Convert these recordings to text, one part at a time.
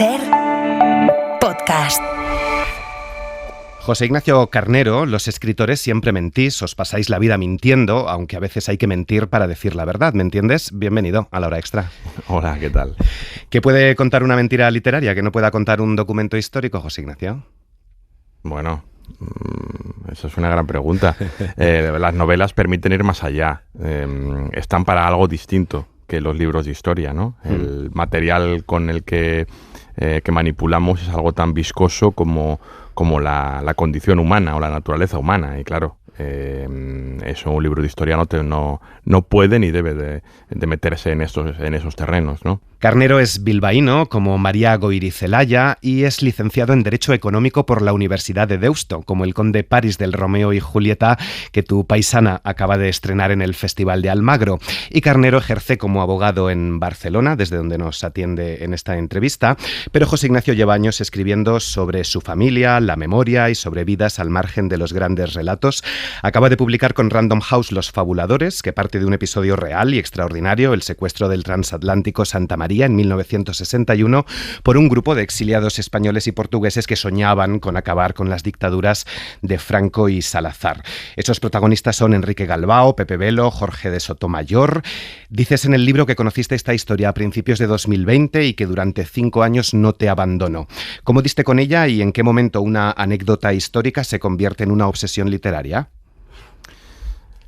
SER Podcast. José Ignacio Carnero, los escritores siempre mentís, os pasáis la vida mintiendo, aunque a veces hay que mentir para decir la verdad, ¿me entiendes? Bienvenido a La Hora Extra. Hola, ¿qué tal? ¿Qué puede contar una mentira literaria que no pueda contar un documento histórico, José Ignacio? Bueno, eso es una gran pregunta. Las novelas permiten ir más allá, están para algo distinto que los libros de historia, ¿no? El material con el que manipulamos es algo tan viscoso como la condición humana o la naturaleza humana, y claro, eso un libro de historia no puede ni debe de meterse en esos terrenos, ¿no? Carnero es bilbaíno, como María Goirizelaya, y es licenciado en Derecho Económico por la Universidad de Deusto, como el conde París del Romeo y Julieta, que tu paisana acaba de estrenar en el Festival de Almagro. Y Carnero ejerce como abogado en Barcelona, desde donde nos atiende en esta entrevista, pero José Ignacio lleva años escribiendo sobre su familia, la memoria y sobre vidas al margen de los grandes relatos. Acaba de publicar con Random House Los Fabuladores, que parte de un episodio real y extraordinario, el secuestro del transatlántico Santa María en 1961 por un grupo de exiliados españoles y portugueses que soñaban con acabar con las dictaduras de Franco y Salazar. Esos protagonistas son Enrique Galbao, Pepe Velo, Jorge de Sotomayor. Dices en el libro que conociste esta historia a principios de 2020 y que durante 5 años no te abandonó. ¿Cómo diste con ella y en qué momento una anécdota histórica se convierte en una obsesión literaria?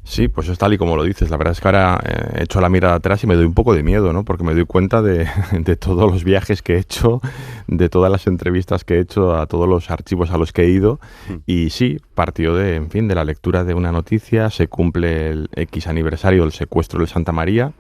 Sí, pues es tal y como lo dices. La verdad es que ahora he hecho la mirada atrás y me doy un poco de miedo, ¿no? Porque me doy cuenta de todos los viajes que he hecho, de todas las entrevistas que he hecho, a todos los archivos a los que he ido. Y sí, partió de la lectura de una noticia. Se cumple el X aniversario del secuestro del Santa María.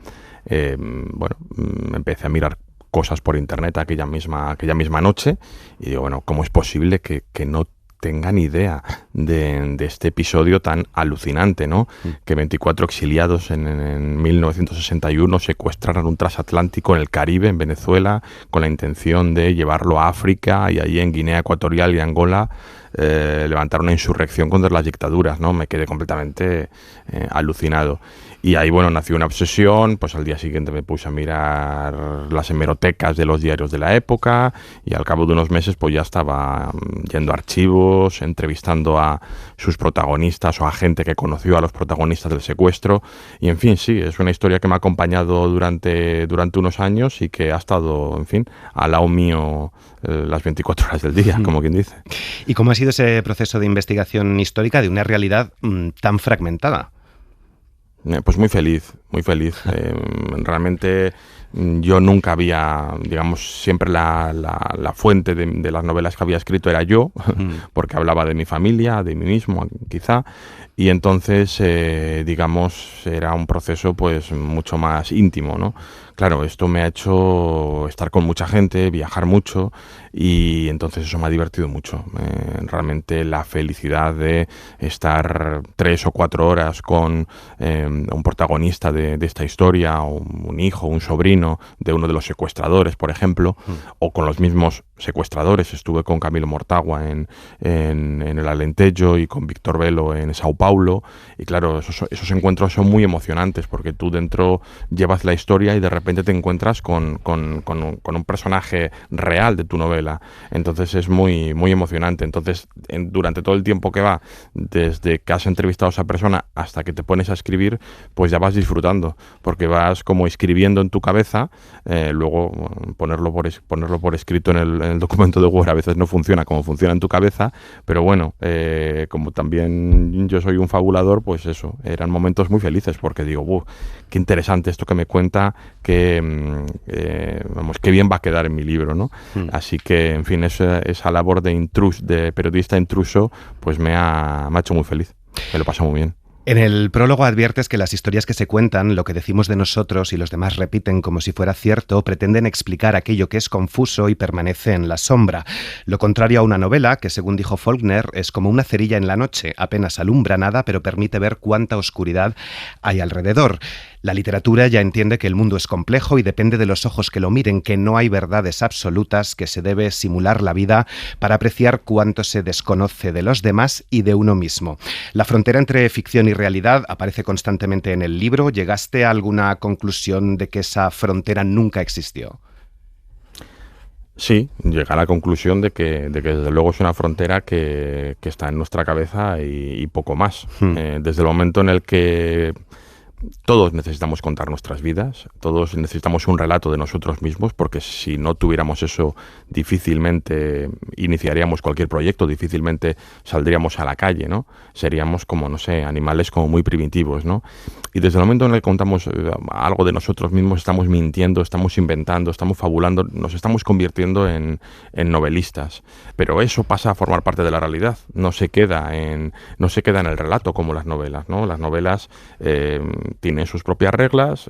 Empecé a mirar cosas por internet aquella misma noche y digo, bueno, ¿cómo es posible que no tengan idea de este episodio tan alucinante, ¿no? Que 24 exiliados en 1961 secuestraron un transatlántico en el Caribe, en Venezuela, con la intención de llevarlo a África, y allí en Guinea Ecuatorial y Angola levantaron una insurrección contra las dictaduras, ¿no? Me quedé completamente alucinado. Y ahí, nació una obsesión. Pues al día siguiente me puse a mirar las hemerotecas de los diarios de la época, y al cabo de unos meses pues ya estaba yendo a archivos, entrevistando a sus protagonistas o a gente que conoció a los protagonistas del secuestro. Y en fin, sí, es una historia que me ha acompañado durante unos años y que ha estado, en fin, al lado mío las 24 horas del día, como quien dice. ¿Y cómo ha sido ese proceso de investigación histórica de una realidad tan fragmentada? Pues muy feliz, muy feliz. Realmente yo nunca había, siempre la fuente de las novelas que había escrito era yo, porque hablaba de mi familia, de mí mismo, quizá, y entonces, era un proceso pues mucho más íntimo, ¿no? Claro, esto me ha hecho estar con mucha gente, viajar mucho, y entonces eso me ha divertido mucho. Realmente la felicidad de estar 3 o 4 horas con un protagonista de esta historia, o un hijo, un sobrino de uno de los secuestradores, por ejemplo, o con los mismos secuestradores. Estuve con Camilo Mortagua en el Alentejo y con Víctor Velo en Sao Paulo, y claro, esos encuentros son muy emocionantes porque tú dentro llevas la historia y de repente te encuentras con un personaje real de tu novela. Entonces es muy, muy emocionante. Entonces, durante todo el tiempo que va, desde que has entrevistado a esa persona hasta que te pones a escribir, pues ya vas disfrutando, porque vas como escribiendo en tu cabeza. Luego ponerlo por escrito en el documento de Word a veces no funciona como funciona en tu cabeza, pero como también yo soy un fabulador, pues eso, eran momentos muy felices, porque digo, qué interesante esto que me cuenta, qué bien va a quedar en mi libro, ¿no? Así que, en fin, esa labor de periodista intruso, pues me ha hecho muy feliz, me lo paso muy bien. En el prólogo adviertes que las historias que se cuentan, lo que decimos de nosotros y los demás repiten como si fuera cierto, pretenden explicar aquello que es confuso y permanece en la sombra. Lo contrario a una novela, que según dijo Faulkner, es como una cerilla en la noche, apenas alumbra nada, pero permite ver cuánta oscuridad hay alrededor. La literatura ya entiende que el mundo es complejo y depende de los ojos que lo miren, que no hay verdades absolutas, que se debe simular la vida para apreciar cuánto se desconoce de los demás y de uno mismo. La frontera entre ficción y realidad aparece constantemente en el libro. ¿Llegaste a alguna conclusión de que esa frontera nunca existió? Sí, llegué a la conclusión de que desde luego es una frontera que está en nuestra cabeza y poco más. Desde el momento en el que todos necesitamos contar nuestras vidas, todos necesitamos un relato de nosotros mismos, porque si no tuviéramos eso, difícilmente iniciaríamos cualquier proyecto, difícilmente saldríamos a la calle, ¿no? Seríamos como, no sé, animales como muy primitivos, ¿no? Y desde el momento en el que contamos algo de nosotros mismos, estamos mintiendo, estamos inventando, estamos fabulando, nos estamos convirtiendo en novelistas. Pero eso pasa a formar parte de la realidad, no se queda en el relato como las novelas, ¿no? Las novelas tienen sus propias reglas,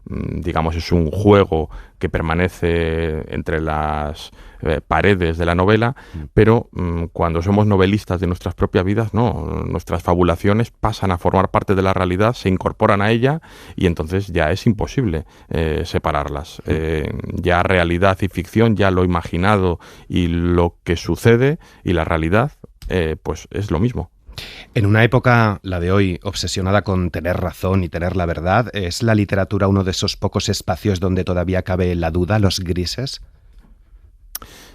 digamos, es un juego que permanece entre las paredes de la novela, pero cuando somos novelistas de nuestras propias vidas, no, nuestras fabulaciones pasan a formar parte de la realidad, se incorporan a ella y entonces ya es imposible separarlas. Ya realidad y ficción, ya lo imaginado y lo que sucede y la realidad, pues es lo mismo. En una época, la de hoy, obsesionada con tener razón y tener la verdad, ¿es la literatura uno de esos pocos espacios donde todavía cabe la duda, los grises?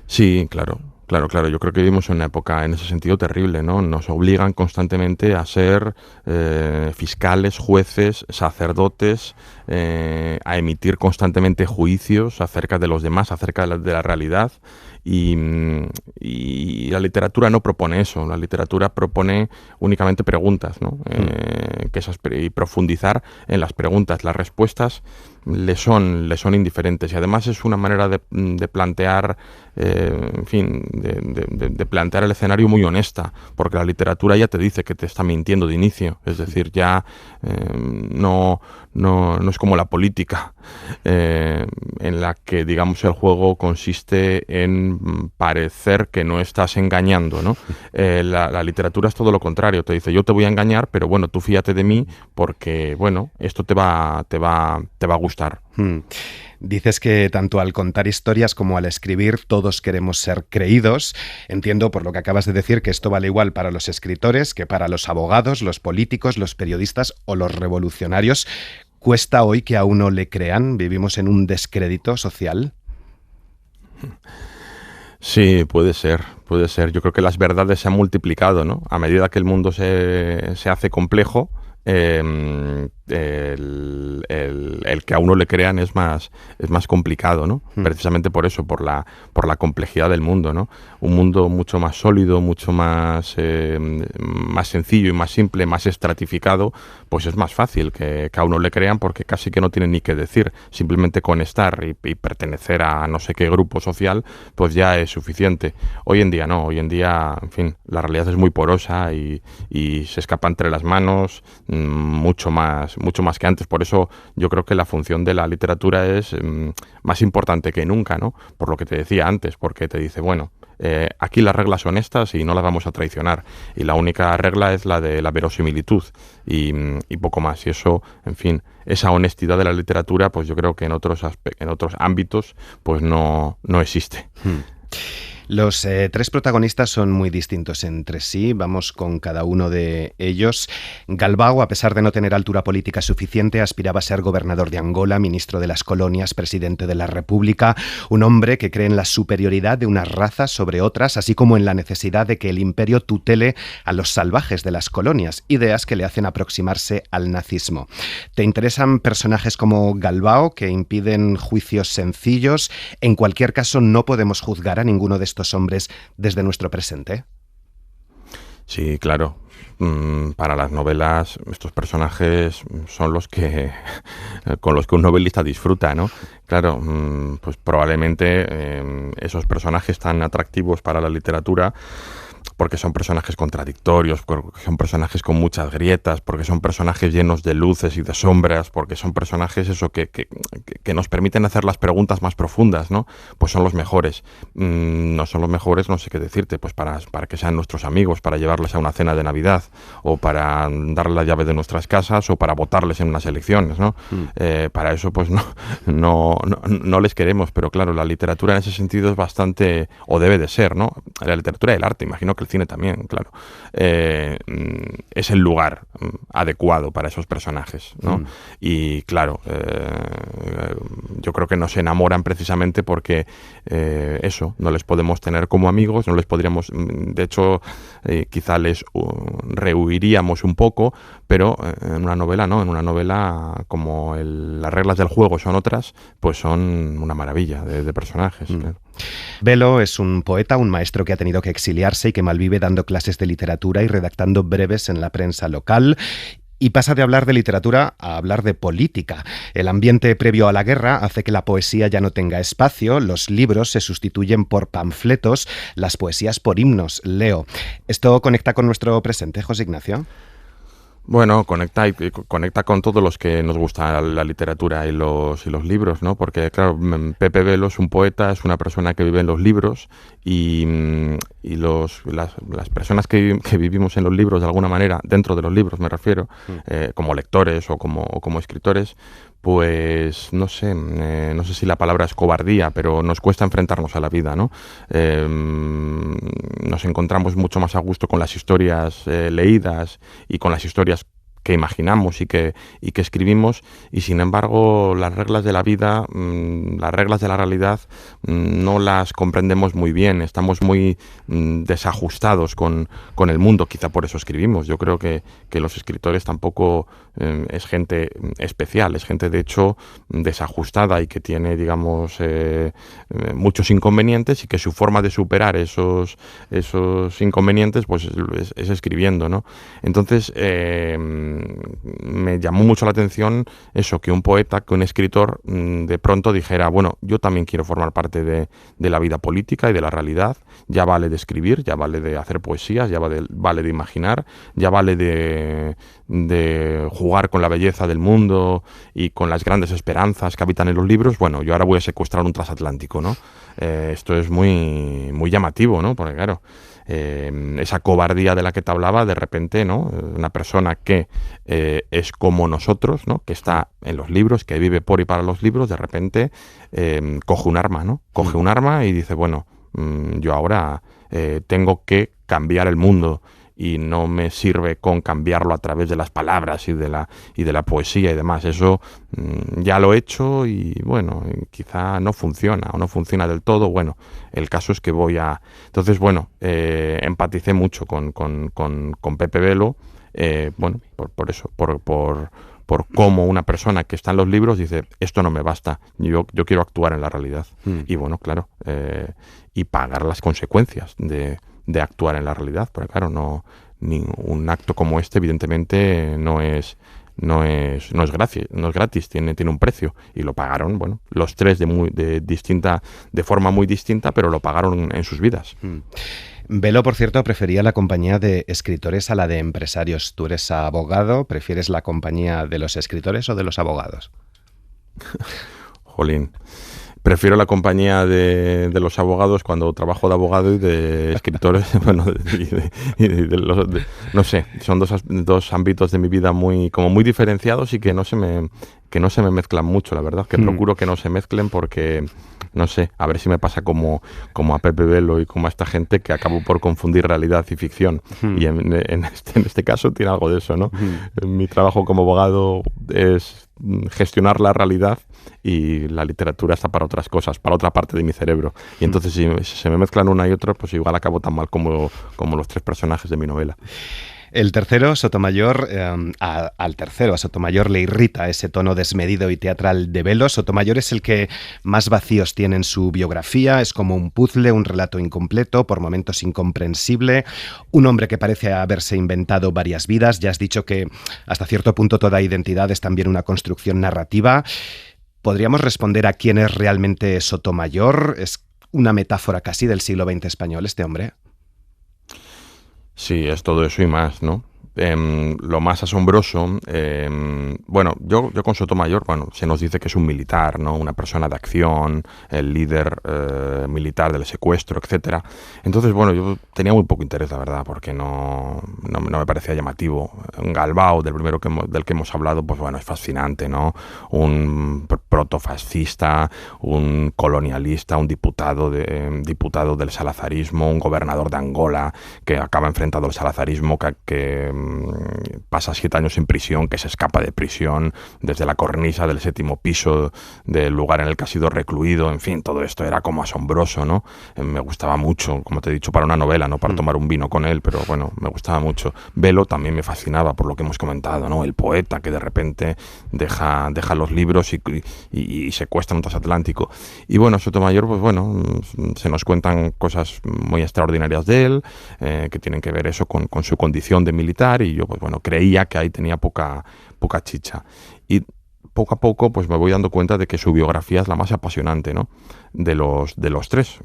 Sí, claro. Yo creo que vivimos en una época en ese sentido terrible, ¿no? Nos obligan constantemente a ser fiscales, jueces, sacerdotes, a emitir constantemente juicios acerca de los demás, acerca de la realidad. Y la literatura no propone eso, la literatura propone únicamente preguntas, ¿no? Y profundizar en las preguntas. Las respuestas le son indiferentes y además es una manera de plantear, en fin, de plantear el escenario muy honesta, porque la literatura ya te dice que te está mintiendo de inicio, es decir, ya no es como la política, en la que, digamos, el juego consiste en parecer que no estás engañando, ¿no? La literatura es todo lo contrario, te dice, yo te voy a engañar, pero bueno, tú fíate de mí porque, bueno, esto te va a gustar. Dices que tanto al contar historias como al escribir todos queremos ser creídos. Entiendo por lo que acabas de decir que esto vale igual para los escritores que para los abogados, los políticos, los periodistas o los revolucionarios. ¿Cuesta hoy que a uno le crean? ¿Vivimos en un descrédito social? Sí, puede ser. Yo creo que las verdades se han multiplicado, ¿no? A medida que el mundo se hace complejo, el que a uno le crean es más complicado, ¿no? Precisamente por eso, por la complejidad del mundo, ¿no? Un mundo mucho más sólido, mucho más sencillo y más simple, más estratificado, pues es más fácil que a uno le crean porque casi que no tiene ni que decir, simplemente con estar y pertenecer a no sé qué grupo social, pues ya es suficiente. Hoy en día no, hoy en día, en fin, la realidad es muy porosa y se escapa entre las manos mucho más que antes. Por eso yo creo que la función de la literatura es más importante que nunca, ¿no? Por lo que te decía antes, porque te dice, bueno, aquí las reglas son estas y no las vamos a traicionar. Y la única regla es la de la verosimilitud y poco más. Y eso, en fin, esa honestidad de la literatura, pues yo creo que en otros ámbitos, pues no existe. Los tres protagonistas son muy distintos entre sí, vamos con cada uno de ellos. Galbao, a pesar de no tener altura política suficiente, aspiraba a ser gobernador de Angola, ministro de las colonias, presidente de la República, un hombre que cree en la superioridad de unas razas sobre otras, así como en la necesidad de que el imperio tutele a los salvajes de las colonias, ideas que le hacen aproximarse al nazismo. ¿Te interesan personajes como Galbao, que impiden juicios sencillos? En cualquier caso, no podemos juzgar a ninguno de estos hombres desde nuestro presente. Sí, claro. Para las novelas, estos personajes son con los que un novelista disfruta, ¿no? Claro, pues probablemente esos personajes tan atractivos para la literatura, porque son personajes contradictorios, porque son personajes con muchas grietas, porque son personajes llenos de luces y de sombras, porque son personajes que nos permiten hacer las preguntas más profundas, ¿no? Pues son los mejores. No son los mejores, no sé qué decirte, pues para que sean nuestros amigos, para llevarles a una cena de Navidad, o para darles la llave de nuestras casas, o para votarles en unas elecciones, ¿no? Para eso, pues no les queremos, pero claro, la literatura en ese sentido es bastante, o debe de ser, ¿no? La literatura y el arte, imagino que cine también, claro, es el lugar adecuado para esos personajes, ¿no? Y claro, yo creo que nos enamoran precisamente porque eso, no les podemos tener como amigos, no les podríamos, de hecho, quizá les rehuiríamos un poco, pero en una novela no, en una novela como las reglas del juego son otras, pues son una maravilla de personajes. Claro. Velo es un poeta, un maestro que ha tenido que exiliarse y que malvive dando clases de literatura y redactando breves en la prensa local. Y pasa de hablar de literatura a hablar de política. El ambiente previo a la guerra hace que la poesía ya no tenga espacio, los libros se sustituyen por panfletos, las poesías por himnos. Leo, ¿esto conecta con nuestro presente, José Ignacio? Bueno, conecta con todos los que nos gusta la literatura y los libros, ¿no? Porque, claro, Pepe Velo es un poeta, es una persona que vive en los libros y las personas que vivimos en los libros, de alguna manera, dentro de los libros me refiero, como lectores o como escritores, pues no sé si la palabra es cobardía, pero nos cuesta enfrentarnos a la vida, ¿no? Nos encontramos mucho más a gusto con las historias leídas y con las historias que imaginamos y que escribimos, y sin embargo las reglas de la vida, las reglas de la realidad no las comprendemos muy bien, estamos muy desajustados con el mundo, quizá por eso escribimos. Yo creo que los escritores tampoco es gente especial, es gente de hecho desajustada y que tiene, digamos, muchos inconvenientes, y que su forma de superar esos inconvenientes pues es escribiendo, ¿no? Entonces me llamó mucho la atención eso, que un poeta, que un escritor de pronto dijera, bueno, yo también quiero formar parte de la vida política y de la realidad, ya vale de escribir, ya vale de hacer poesías, ya vale de imaginar, ya vale de jugar con la belleza del mundo y con las grandes esperanzas que habitan en los libros. Bueno, yo ahora voy a secuestrar un transatlántico, ¿no? Esto es muy, muy llamativo, ¿no? Porque claro, esa cobardía de la que te hablaba, de repente, ¿no? Una persona que es como nosotros, ¿no? Que está en los libros, que vive por y para los libros, de repente coge un arma, ¿no? Coge un arma y dice, bueno, yo ahora tengo que cambiar el mundo, y no me sirve con cambiarlo a través de las palabras y de la poesía y demás. Eso ya lo he hecho y bueno, quizá no funciona o no funciona del todo. Bueno, el caso es que Entonces, bueno, empaticé mucho con Pepe Velo, bueno, por eso, por cómo una persona que está en los libros dice, esto no me basta, yo quiero actuar en la realidad. Y bueno, claro, y pagar las consecuencias de actuar en la realidad, porque claro, un acto como este evidentemente no es gratis, tiene un precio, y lo pagaron, bueno, los tres de forma muy distinta, pero lo pagaron en sus vidas. Velo, por cierto, prefería la compañía de escritores a la de empresarios. ¿Tú eres abogado? ¿Prefieres la compañía de los escritores o de los abogados? Jolín. Prefiero la compañía de los abogados cuando trabajo de abogado, y de escritores, bueno, no sé, son dos ámbitos de mi vida muy diferenciados, y que no se me mezclan mucho, la verdad, que procuro que no se mezclen, porque no sé, a ver si me pasa como a Pepe Velo y como a esta gente, que acabo por confundir realidad y ficción. Y en este caso tiene algo de eso, ¿no? Mi trabajo como abogado es gestionar la realidad, y la literatura está para otras cosas, para otra parte de mi cerebro. Y entonces si se me mezclan una y otra, pues igual acabo tan mal como los tres personajes de mi novela. El tercero, Sotomayor, al tercero, a Sotomayor, le irrita ese tono desmedido y teatral de Velo. Sotomayor es el que más vacíos tiene en su biografía, es como un puzzle, un relato incompleto, por momentos incomprensible, un hombre que parece haberse inventado varias vidas. Ya has dicho que hasta cierto punto toda identidad es también una construcción narrativa. ¿Podríamos responder a quién es realmente Sotomayor? ¿Es una metáfora casi del siglo XX español este hombre? Sí, es todo eso y más, ¿no? Lo más asombroso, bueno, yo con Sotomayor, bueno, se nos dice que es un militar, ¿no? Una persona de acción, el líder militar del secuestro, etcétera. Entonces, bueno, yo tenía muy poco interés, la verdad, porque no me parecía llamativo. Galbao, del que hemos hablado, pues bueno, es fascinante, ¿no? Un protofascista, un colonialista, un diputado del salazarismo, un gobernador de Angola que acaba enfrentado al salazarismo, que pasa 7 años en prisión, que se escapa de prisión desde la cornisa del 7º piso del lugar en el que ha sido recluido. En fin, todo esto era como asombroso, ¿no? Me gustaba mucho, como te he dicho, para una novela, no para tomar un vino con él, pero bueno, me gustaba mucho. Velo también me fascinaba por lo que hemos comentado, ¿no? El poeta que de repente deja los libros y secuestra un transatlántico. Y bueno, Sotomayor, pues bueno, se nos cuentan cosas muy extraordinarias de él, que tienen que ver eso con su condición de militar, y yo, pues bueno, creía que ahí tenía poca chicha. Y poco a poco, pues me voy dando cuenta de que su biografía es la más apasionante, ¿no? De los 3.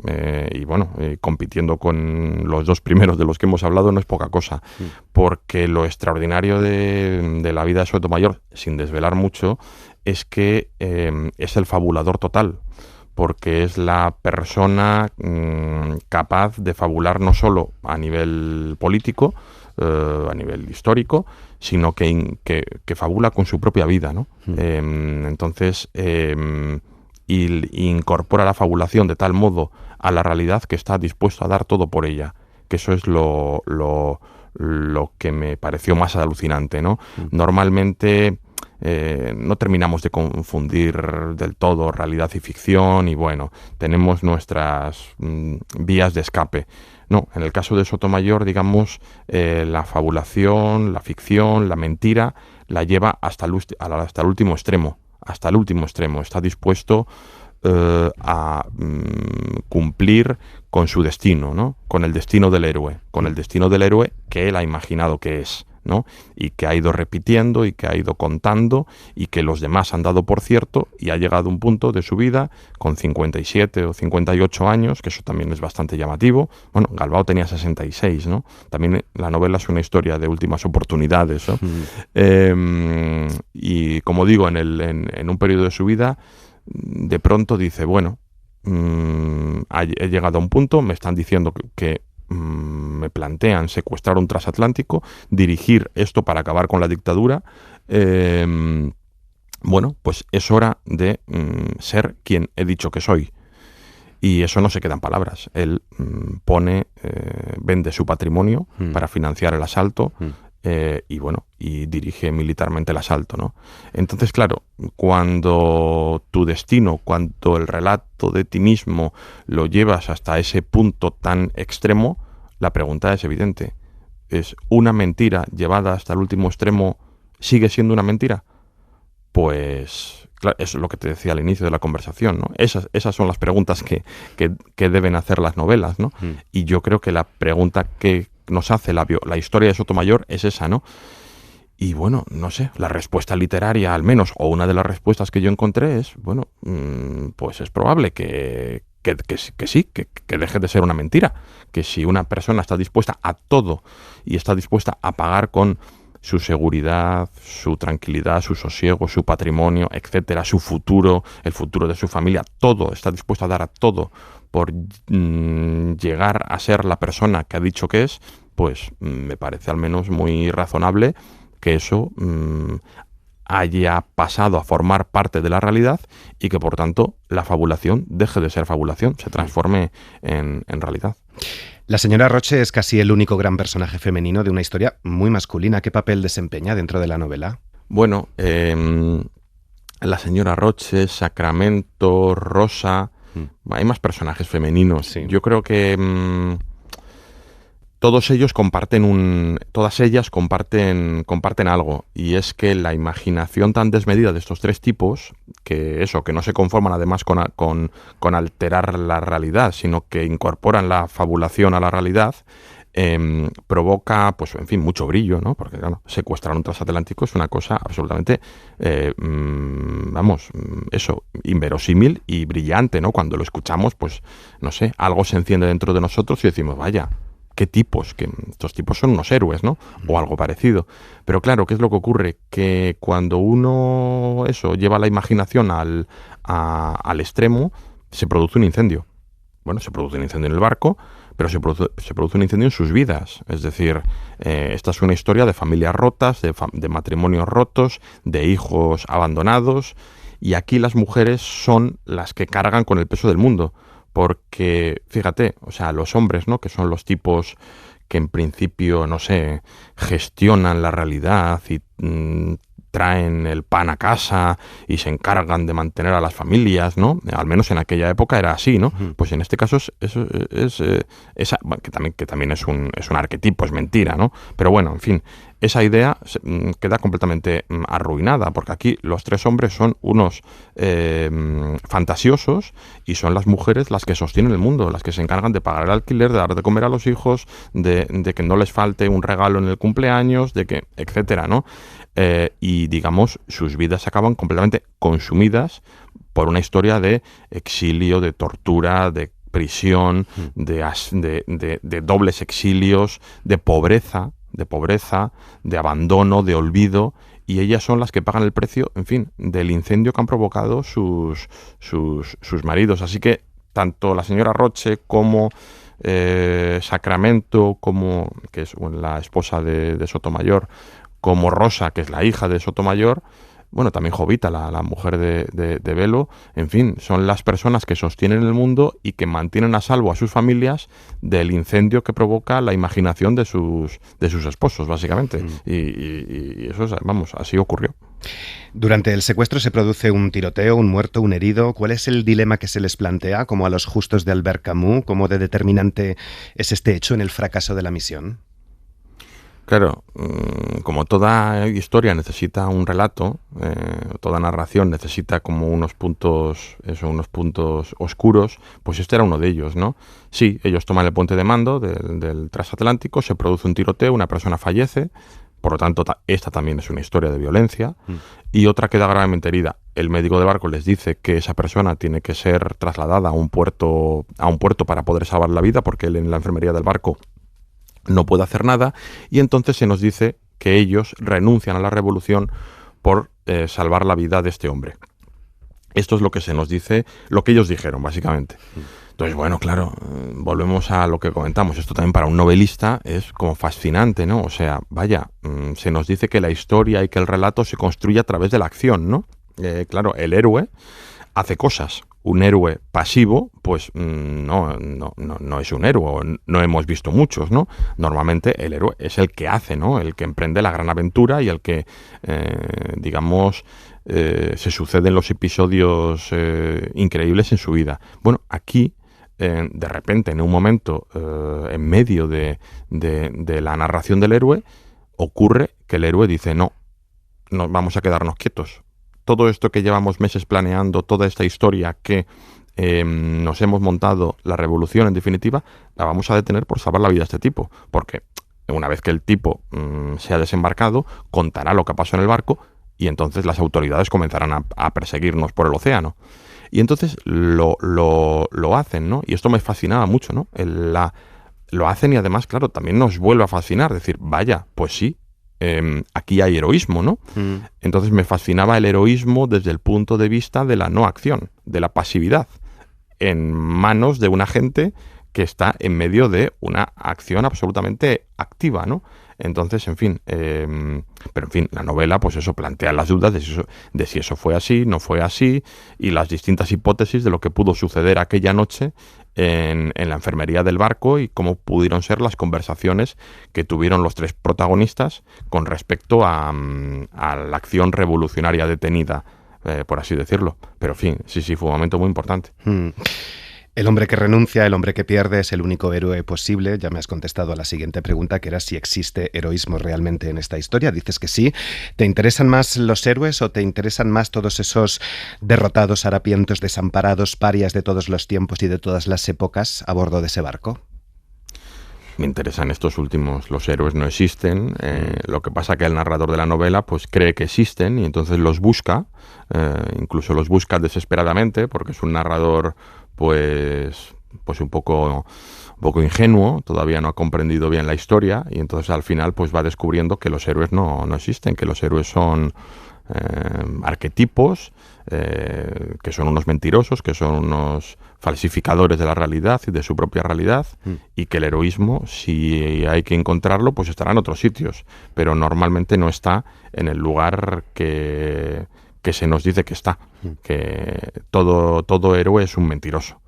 Y bueno, compitiendo con los 2 primeros de los que hemos hablado no es poca cosa, porque lo extraordinario de la vida de Sotomayor, sin desvelar mucho, es que es el fabulador total, porque es la persona capaz de fabular no solo a nivel político, a nivel histórico, sino que fabula con su propia vida, ¿no? Entonces, incorpora la fabulación de tal modo a la realidad que está dispuesto a dar todo por ella, que eso es lo que me pareció más alucinante, ¿no? Normalmente no terminamos de confundir del todo realidad y ficción, y bueno, tenemos nuestras vías de escape. No, en el caso de Sotomayor, digamos, la fabulación, la ficción, la mentira, la lleva hasta el último extremo. Hasta el último extremo. Está dispuesto a cumplir con su destino, ¿no? Con el destino del héroe. Con el destino del héroe que él ha imaginado que es, ¿no? Y que ha ido repitiendo y que ha ido contando y que los demás han dado por cierto, y ha llegado a un punto de su vida con 57 o 58 años, que eso también es bastante llamativo. Bueno, Galbao tenía 66, ¿no? También la novela es una historia de últimas oportunidades, ¿no? Y como digo, en un periodo de su vida, de pronto dice, bueno, he llegado a un punto, me están diciendo que me plantean secuestrar un transatlántico, dirigir esto para acabar con la dictadura. Bueno, pues es hora de ser quien he dicho que soy. Y eso no se queda en palabras. Él vende su patrimonio para financiar el asalto, y bueno, y dirige militarmente el asalto, ¿no? Entonces, claro, cuando tu destino, cuando el relato de ti mismo lo llevas hasta ese punto tan extremo, la pregunta es evidente. ¿Es una mentira llevada hasta el último extremo, sigue siendo una mentira? Pues claro, eso es lo que te decía al inicio de la conversación, ¿no? Esas son las preguntas que deben hacer las novelas, ¿no? Y yo creo que la pregunta que nos hace la historia de Sotomayor es esa, ¿no? Y bueno, no sé, la respuesta literaria, al menos, o una de las respuestas que yo encontré es, bueno, pues es probable que sí, que deje de ser una mentira, que si una persona está dispuesta a todo y está dispuesta a pagar con su seguridad, su tranquilidad, su sosiego, su patrimonio, etcétera, su futuro, el futuro de su familia, todo, está dispuesta a dar a todo por llegar a ser la persona que ha dicho que es, pues me parece al menos muy razonable que eso haya pasado a formar parte de la realidad y que por tanto la fabulación deje de ser fabulación, se transforme en realidad. La señora Roche es casi el único gran personaje femenino de una historia muy masculina. ¿Qué papel desempeña dentro de la novela? Bueno, la señora Roche, Sacramento, Rosa, hay más personajes femeninos. Sí. Yo creo que todas ellas comparten algo, y es que la imaginación tan desmedida de estos 3 tipos, que no se conforman además con alterar la realidad, sino que incorporan la fabulación a la realidad, provoca, pues en fin, mucho brillo, ¿no? Porque claro, secuestrar un transatlántico es una cosa absolutamente, inverosímil y brillante, ¿no? Cuando lo escuchamos, pues no sé, algo se enciende dentro de nosotros y decimos, vaya, qué tipos, que estos tipos son unos héroes, ¿no? O algo parecido. Pero claro, ¿qué es lo que ocurre? Que cuando uno lleva la imaginación al extremo, se produce un incendio. Bueno, se produce un incendio en el barco, pero se produce un incendio en sus vidas. Es decir, esta es una historia de familias rotas, de matrimonios rotos, de hijos abandonados, y aquí las mujeres son las que cargan con el peso del mundo. Porque, fíjate, o sea, los hombres, ¿no? Que son los tipos que en principio, no sé, gestionan la realidad y traen el pan a casa y se encargan de mantener a las familias, ¿no? Al menos en aquella época era así, ¿no? Pues en este caso que también es un arquetipo, es mentira, ¿no? Pero bueno, en fin, esa idea queda completamente arruinada, porque aquí los tres hombres son unos fantasiosos y son las mujeres las que sostienen el mundo, las que se encargan de pagar el alquiler, de dar de comer a los hijos, de que no les falte un regalo en el cumpleaños, de que, etcétera, ¿no? Y digamos, sus vidas acaban completamente consumidas por una historia de exilio, de tortura, de prisión, de dobles exilios, de pobreza, de abandono, de olvido, y ellas son las que pagan el precio, en fin, del incendio que han provocado sus maridos. Así que tanto la señora Roche como Sacramento, que es la esposa de Sotomayor, como Rosa, que es la hija de Sotomayor, bueno, también Jovita, la mujer de Belo, en fin, son las personas que sostienen el mundo y que mantienen a salvo a sus familias del incendio que provoca la imaginación de sus esposos, básicamente. Y eso, vamos, así ocurrió. Durante el secuestro se produce un tiroteo, un muerto, un herido. ¿Cuál es el dilema que se les plantea, como a los justos de Albert Camus? ¿Cómo de determinante es este hecho en el fracaso de la misión? Claro, como toda historia necesita un relato, toda narración necesita como unos puntos oscuros, pues este era uno de ellos, ¿no? Sí, ellos toman el puente de mando del transatlántico, se produce un tiroteo, una persona fallece, por lo tanto esta también es una historia de violencia, y otra queda gravemente herida. El médico de barco les dice que esa persona tiene que ser trasladada a un puerto para poder salvar la vida, porque él en la enfermería del barco no puede hacer nada, y entonces se nos dice que ellos renuncian a la revolución por salvar la vida de este hombre. Esto es lo que se nos dice, lo que ellos dijeron, básicamente. Entonces, bueno, claro, volvemos a lo que comentamos. Esto también para un novelista es como fascinante, ¿no? O sea, vaya, se nos dice que la historia y que el relato se construye a través de la acción, ¿no? Claro, el héroe hace cosas. Un héroe pasivo, pues no es un héroe, no hemos visto muchos, ¿no? Normalmente el héroe es el que hace, ¿no? El que emprende la gran aventura y el que, se suceden los episodios increíbles en su vida. Bueno, aquí, de repente, en un momento, en medio de la narración del héroe, ocurre que el héroe dice, no vamos a quedarnos quietos. Todo esto que llevamos meses planeando, toda esta historia que nos hemos montado, la revolución en definitiva, la vamos a detener por salvar la vida de este tipo. Porque una vez que el tipo se ha desembarcado, contará lo que pasó en el barco y entonces las autoridades comenzarán a perseguirnos por el océano. Y entonces lo hacen, ¿no? Y esto me fascinaba mucho, ¿no? Lo hacen y además, claro, también nos vuelve a fascinar. Decir, vaya, pues sí. Aquí hay heroísmo, ¿no? Entonces me fascinaba el heroísmo desde el punto de vista de la no acción, de la pasividad, en manos de una gente que está en medio de una acción absolutamente activa, ¿no? Entonces, en fin, pero en fin, la novela, pues eso, plantea las dudas de si eso fue así, no fue así, y las distintas hipótesis de lo que pudo suceder aquella noche en la enfermería del barco y cómo pudieron ser las conversaciones que tuvieron los tres protagonistas con respecto a la acción revolucionaria detenida, por así decirlo. Pero en fin, sí, fue un momento muy importante. El hombre que renuncia, el hombre que pierde, es el único héroe posible. Ya me has contestado a la siguiente pregunta, que era si existe heroísmo realmente en esta historia. Dices que sí. ¿Te interesan más los héroes o te interesan más todos esos derrotados, harapientos, desamparados, parias de todos los tiempos y de todas las épocas a bordo de ese barco? Me interesan estos últimos. Los héroes no existen. Lo que pasa que el narrador de la novela pues cree que existen y entonces los busca. Incluso los busca desesperadamente porque es un narrador pues pues un poco ingenuo, todavía no ha comprendido bien la historia, y entonces al final pues va descubriendo que los héroes no existen, que los héroes son arquetipos, que son unos mentirosos, que son unos falsificadores de la realidad y de su propia realidad, y que el heroísmo, si hay que encontrarlo, pues estará en otros sitios, pero normalmente no está en el lugar que se nos dice que está, que todo héroe es un mentiroso.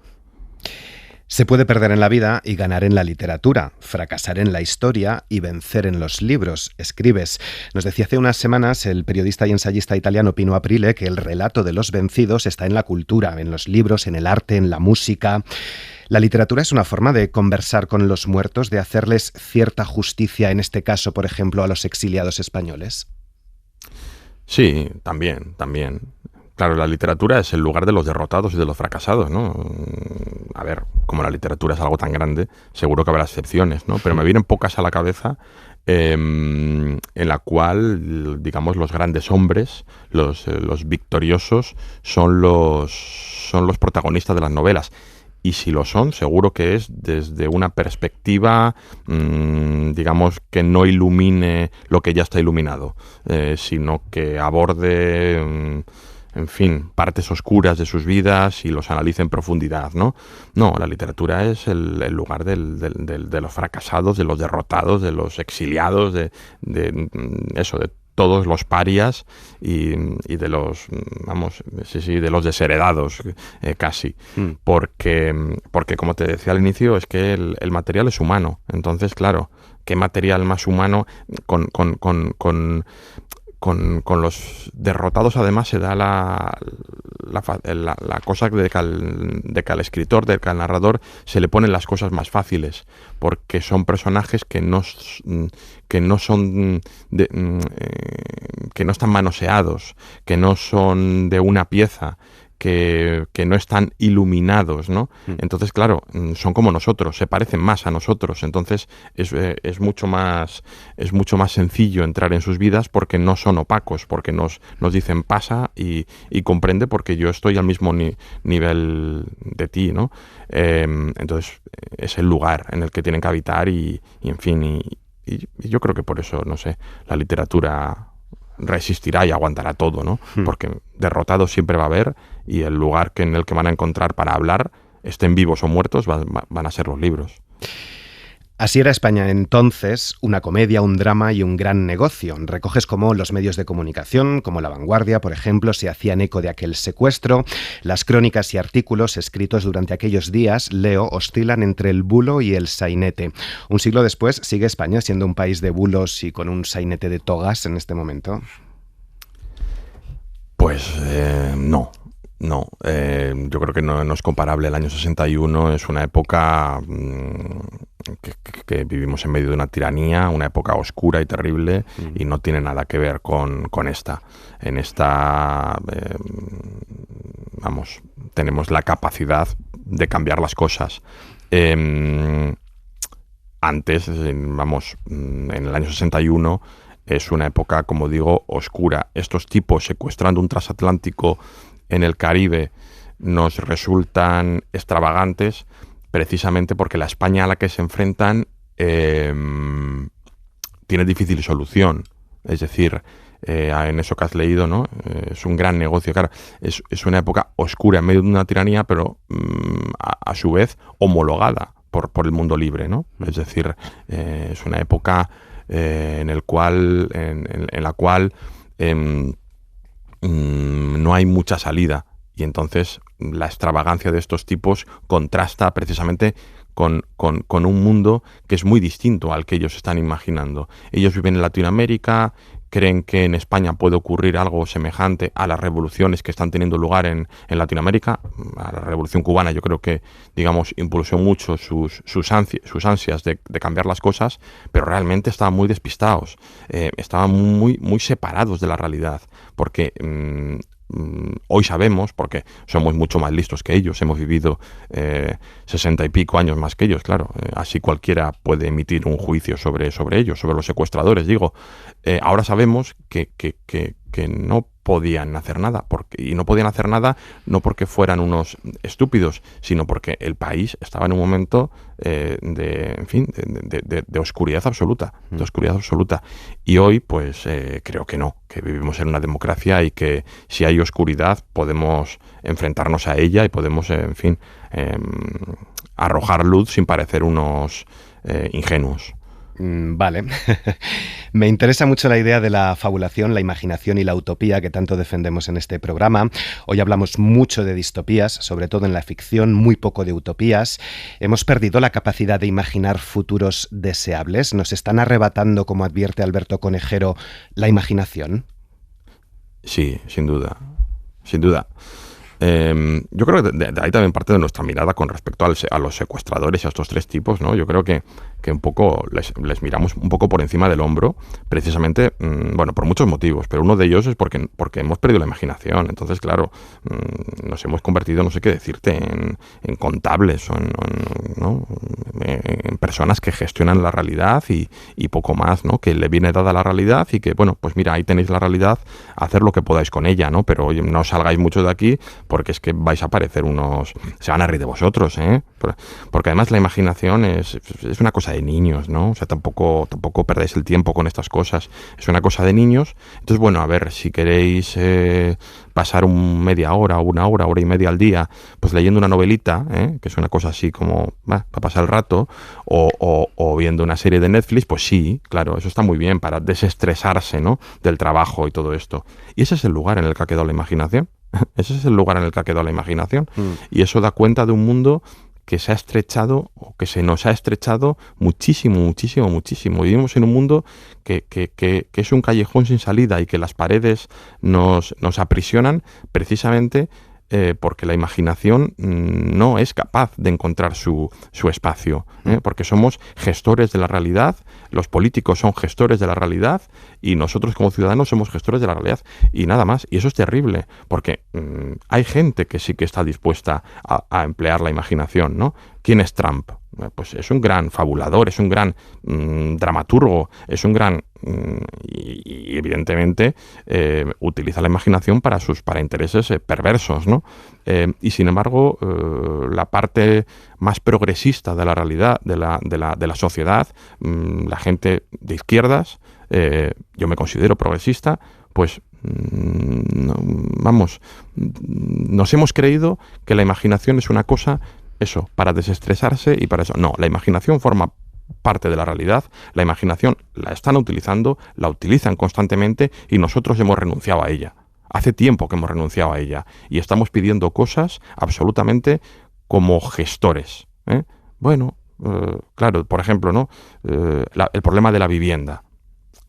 Se puede perder en la vida y ganar en la literatura, fracasar en la historia y vencer en los libros. Escribes. Nos decía hace unas semanas el periodista y ensayista italiano Pino Aprile que el relato de los vencidos está en la cultura, en los libros, en el arte, en la música. ¿La literatura es una forma de conversar con los muertos, de hacerles cierta justicia, en este caso, por ejemplo, a los exiliados españoles? Sí, también. Claro, la literatura es el lugar de los derrotados y de los fracasados, ¿no? A ver, como la literatura es algo tan grande, seguro que habrá excepciones, ¿no? Pero me vienen pocas a la cabeza en la cual, digamos, los grandes hombres, los victoriosos, son los protagonistas de las novelas. Y si lo son, seguro que es desde una perspectiva, digamos, que no ilumine lo que ya está iluminado, sino que aborde... en fin, partes oscuras de sus vidas y los analice en profundidad, ¿no? No, la literatura es el lugar de los fracasados, de los derrotados, de los exiliados, de todos los parias y de los, de los desheredados, casi. Porque, como te decía al inicio, es que el material es humano. Entonces, claro, ¿qué material más humano con los derrotados? Además se da la cosa de que al escritor, de que al narrador se le ponen las cosas más fáciles, porque son personajes que no están manoseados, que no son de una pieza, que no están iluminados, ¿no? Entonces, claro, son como nosotros, se parecen más a nosotros. Entonces es mucho más sencillo entrar en sus vidas porque no son opacos, porque nos dicen pasa y comprende porque yo estoy al mismo nivel de ti, ¿no? Entonces es el lugar en el que tienen que habitar y en fin, y yo creo que por eso, no sé, la literatura resistirá y aguantará todo, ¿no? Porque derrotados siempre va a haber, y el lugar en el que van a encontrar para hablar, estén vivos o muertos, van a ser los libros. Así era España entonces, una comedia, un drama y un gran negocio. Recoges cómo los medios de comunicación, como La Vanguardia, por ejemplo, se hacían eco de aquel secuestro. Las crónicas y artículos escritos durante aquellos días, leo, oscilan entre el bulo y el sainete. Un siglo después, ¿sigue España siendo un país de bulos y con un sainete de togas en este momento? Pues no. No, yo creo que no es comparable. El año 61 es una época que vivimos en medio de una tiranía, una época oscura y terrible, y no tiene nada que ver con esta. En esta, tenemos la capacidad de cambiar las cosas. Antes, en el año 61, es una época, como digo, oscura. Estos tipos secuestrando un transatlántico en el Caribe nos resultan extravagantes precisamente porque la España a la que se enfrentan tiene difícil solución. Es decir, en eso que has leído, ¿no? Es un gran negocio. Claro, es una época oscura en medio de una tiranía, pero a su vez homologada por el mundo libre, ¿no? Es decir, es una época en la cual no hay mucha salida, y entonces la extravagancia de estos tipos contrasta precisamente con un mundo que es muy distinto al que ellos están imaginando. Ellos viven en Latinoamérica, creen que en España puede ocurrir algo semejante a las revoluciones que están teniendo lugar en Latinoamérica. A la Revolución Cubana yo creo que, digamos, impulsó mucho sus ansias de cambiar las cosas, pero realmente estaban muy despistados, estaban muy separados de la realidad, porque hoy sabemos, porque somos mucho más listos que ellos, hemos vivido 60 y pico años más que ellos, claro, así cualquiera puede emitir un juicio sobre ellos, sobre los secuestradores, digo. Ahora sabemos que que no podían hacer nada, y no podían hacer nada no porque fueran unos estúpidos, sino porque el país estaba en un momento de oscuridad absoluta, Y hoy, pues creo que no, que vivimos en una democracia y que si hay oscuridad podemos enfrentarnos a ella y podemos, arrojar luz sin parecer unos ingenuos. Vale. Me interesa mucho la idea de la fabulación, la imaginación y la utopía que tanto defendemos en este programa. Hoy hablamos mucho de distopías, sobre todo en la ficción, muy poco de utopías. Hemos perdido la capacidad de imaginar futuros deseables. ¿Nos están arrebatando, como advierte Alberto Conejero, la imaginación? Sí, sin duda. Sin duda. Yo creo que de ahí también parte de nuestra mirada con respecto a los secuestradores y a estos tres tipos, ¿no? Yo creo que un poco les miramos un poco por encima del hombro, precisamente, por muchos motivos, pero uno de ellos es porque hemos perdido la imaginación. Entonces, claro, nos hemos convertido, no sé qué decirte, en contables o en personas que gestionan la realidad y poco más, ¿no? Que le viene dada la realidad y que, bueno, pues mira, ahí tenéis la realidad, hacer lo que podáis con ella, ¿no? Pero oye, no salgáis mucho de aquí porque es que vais a parecer se van a reír de vosotros, ¿eh? Porque además la imaginación es una cosa de niños, ¿no? O sea, tampoco perdáis el tiempo con estas cosas, es una cosa de niños. Entonces, bueno, a ver, si queréis pasar media hora, una hora y media al día, pues leyendo una novelita, que es una cosa así como para pasar el rato, o viendo una serie de Netflix, pues sí, claro, eso está muy bien para desestresarse, ¿no? Del trabajo y todo esto. Y ese es el lugar en el que ha quedado la imaginación. Ese es el lugar en el que ha quedado la imaginación. Y eso da cuenta de un mundo que se ha estrechado, o que se nos ha estrechado muchísimo, muchísimo, muchísimo. Vivimos en un mundo que es un callejón sin salida y que las paredes nos aprisionan precisamente porque la imaginación no es capaz de encontrar su espacio, porque somos gestores de la realidad, los políticos son gestores de la realidad y nosotros como ciudadanos somos gestores de la realidad y nada más. Y eso es terrible, porque hay gente que sí que está dispuesta a emplear la imaginación, ¿no? ¿Quién es Trump? Pues es un gran fabulador, es un gran dramaturgo, es un gran... y evidentemente utiliza la imaginación para intereses perversos, ¿no? Y sin embargo, la parte más progresista de la realidad, de la sociedad, la gente de izquierdas, yo me considero progresista, pues nos hemos creído que la imaginación es una cosa, eso, para desestresarse y para eso. No, la imaginación forma parte de la realidad, la imaginación la están utilizando, la utilizan constantemente y nosotros hemos renunciado a ella. Hace tiempo que hemos renunciado a ella y estamos pidiendo cosas absolutamente como gestores, ¿eh? Bueno, claro, por ejemplo, ¿no? El problema de la vivienda.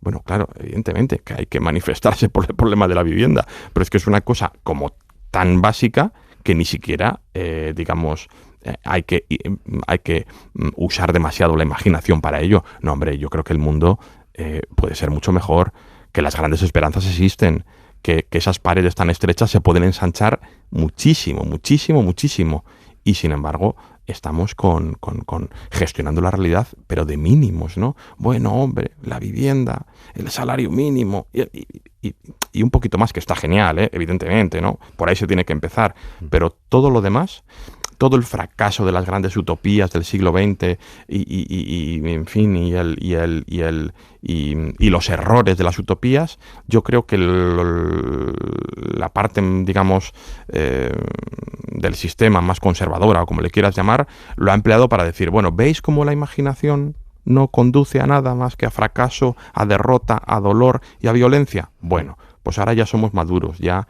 Bueno, claro, evidentemente que hay que manifestarse por el problema de la vivienda, pero es que es una cosa como tan básica que ni siquiera, hay que usar demasiado la imaginación para ello. No, hombre, yo creo que el mundo puede ser mucho mejor, que las grandes esperanzas existen, que esas paredes tan estrechas se pueden ensanchar muchísimo, muchísimo, muchísimo. Y sin embargo, estamos gestionando la realidad, pero pero ¿no? Bueno, hombre, la vivienda, el salario mínimo y un poquito más, que está genial, evidentemente, ¿no? Por ahí se tiene que empezar. Pero todo lo demás, todo el fracaso de las grandes utopías del siglo XX en fin, y los errores de las utopías, yo creo que la parte, digamos, del sistema más conservadora, o como le quieras llamar, lo ha empleado para decir, bueno, ¿veis cómo la imaginación no conduce a nada más que a fracaso, a derrota, a dolor y a violencia? Bueno, pues ahora ya somos maduros, ya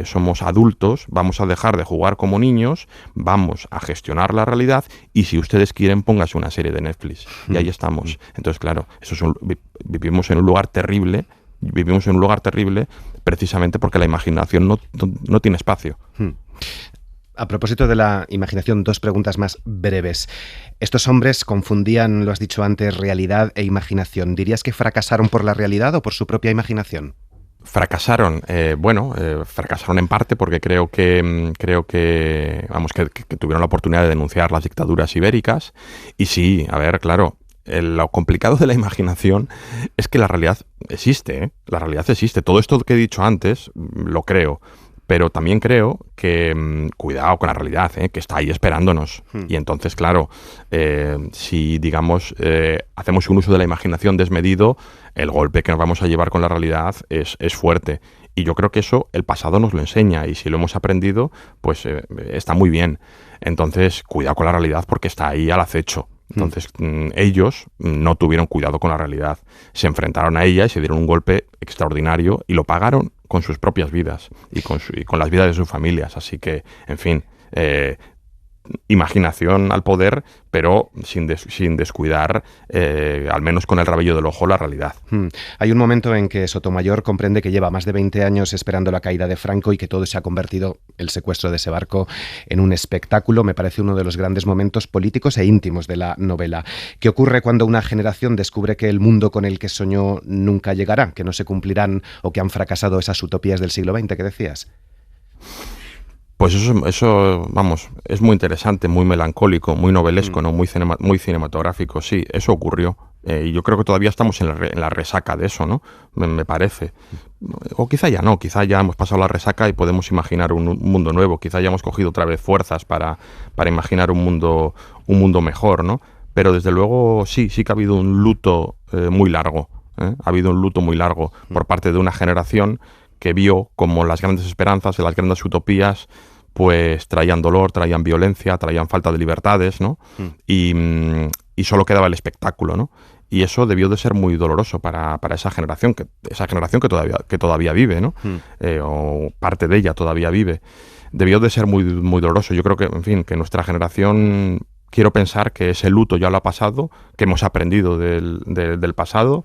somos adultos, vamos a dejar de jugar como niños, vamos a gestionar la realidad y si ustedes quieren, póngase una serie de Netflix. Y ahí estamos. Entonces, claro, vivimos en un lugar terrible, precisamente porque la imaginación no tiene espacio. A propósito de la imaginación, dos preguntas más breves. Estos hombres confundían, lo has dicho antes, realidad e imaginación. ¿Dirías que fracasaron por la realidad o por su propia imaginación? Fracasaron, fracasaron en parte porque creo que tuvieron la oportunidad de denunciar las dictaduras ibéricas y sí, a ver, claro, lo complicado de la imaginación es que la realidad existe, ¿eh? La realidad existe. Todo esto que he dicho antes lo creo, pero también creo que cuidado con la realidad, que está ahí esperándonos. Y entonces, claro, si digamos hacemos un uso de la imaginación desmedido, el golpe que nos vamos a llevar con la realidad es fuerte. Y yo creo que eso el pasado nos lo enseña, y si lo hemos aprendido, pues está muy bien. Entonces, cuidado con la realidad porque está ahí al acecho. Entonces, ellos no tuvieron cuidado con la realidad. Se enfrentaron a ella y se dieron un golpe extraordinario y lo pagaron con sus propias vidas y con las vidas de sus familias. Así que, en fin, imaginación al poder, pero sin descuidar, al menos con el rabillo del ojo, la realidad. Hay un momento en que Sotomayor comprende que lleva más de 20 años esperando la caída de Franco y que todo se ha convertido, el secuestro de ese barco, en un espectáculo. Me parece uno de los grandes momentos políticos e íntimos de la novela. ¿Qué ocurre cuando una generación descubre que el mundo con el que soñó nunca llegará, que no se cumplirán o que han fracasado esas utopías del siglo XX que decías? Pues eso, vamos, es muy interesante, muy melancólico, muy novelesco, ¿no? Muy cinematográfico, sí, eso ocurrió. Y yo creo que todavía estamos en la resaca de eso, ¿no? Me parece. O quizá ya no, quizá ya hemos pasado la resaca y podemos imaginar un mundo nuevo, quizá ya hemos cogido otra vez fuerzas para imaginar un mundo mejor, ¿no? Pero desde luego sí que ha habido un luto muy largo, ¿eh? Ha habido un luto muy largo por parte de una generación que vio como las grandes esperanzas y las grandes utopías pues traían dolor, traían violencia, traían falta de libertades, ¿no? Y solo quedaba el espectáculo, ¿no? Y eso debió de ser muy doloroso para esa generación que todavía vive, ¿no? O parte de ella todavía vive. Debió de ser muy, muy doloroso. Yo creo que, en fin, que nuestra generación, quiero pensar que ese luto ya lo ha pasado, que hemos aprendido del pasado,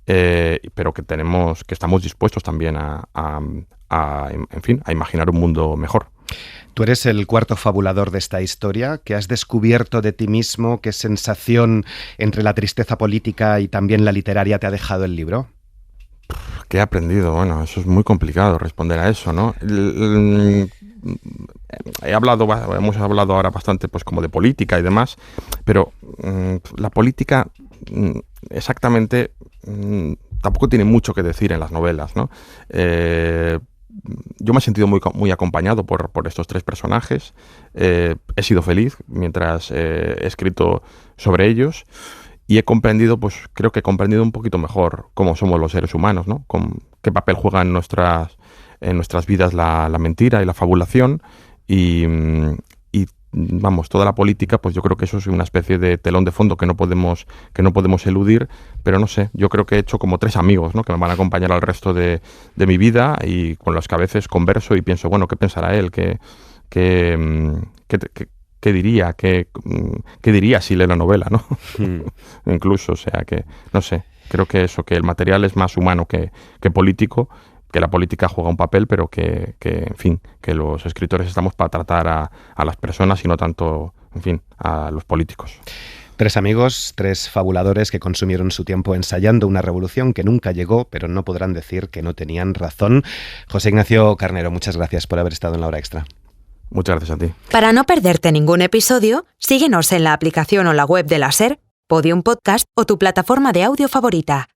pero que estamos dispuestos también en fin, a imaginar un mundo mejor. Tú eres el cuarto fabulador de esta historia. ¿Qué has descubierto de ti mismo? ¿Qué sensación entre la tristeza política y también la literaria te ha dejado el libro? ¿Qué he aprendido? Bueno, eso es muy complicado responder a eso, ¿no? Hemos hablado ahora bastante pues como de política y demás, pero la política exactamente tampoco tiene mucho que decir en las novelas, ¿no? Yo me he sentido muy acompañado por estos tres personajes. He sido feliz mientras he escrito sobre ellos y creo que he comprendido un poquito mejor cómo somos los seres humanos, ¿no? Qué papel juega en nuestras vidas la mentira y la fabulación y vamos, toda la política, pues yo creo que eso es una especie de telón de fondo que no podemos eludir, pero no sé, yo creo que he hecho como tres amigos, ¿no? Que me van a acompañar al resto de mi vida y con los que a veces converso y pienso, bueno, ¿qué pensará él? ¿Qué diría? ¿Qué diría si lee la novela, ¿no? Incluso, o sea, que no sé, creo que el material es más humano que político, que la política juega un papel, pero que en fin, que los escritores estamos para tratar a las personas y no tanto, en fin, a los políticos. Tres amigos, tres fabuladores que consumieron su tiempo ensayando una revolución que nunca llegó, pero no podrán decir que no tenían razón. José Ignacio Carnero, muchas gracias por haber estado en La Hora Extra. Muchas gracias a ti. Para no perderte ningún episodio, síguenos en la aplicación o la web de la SER, Podium Podcast o tu plataforma de audio favorita.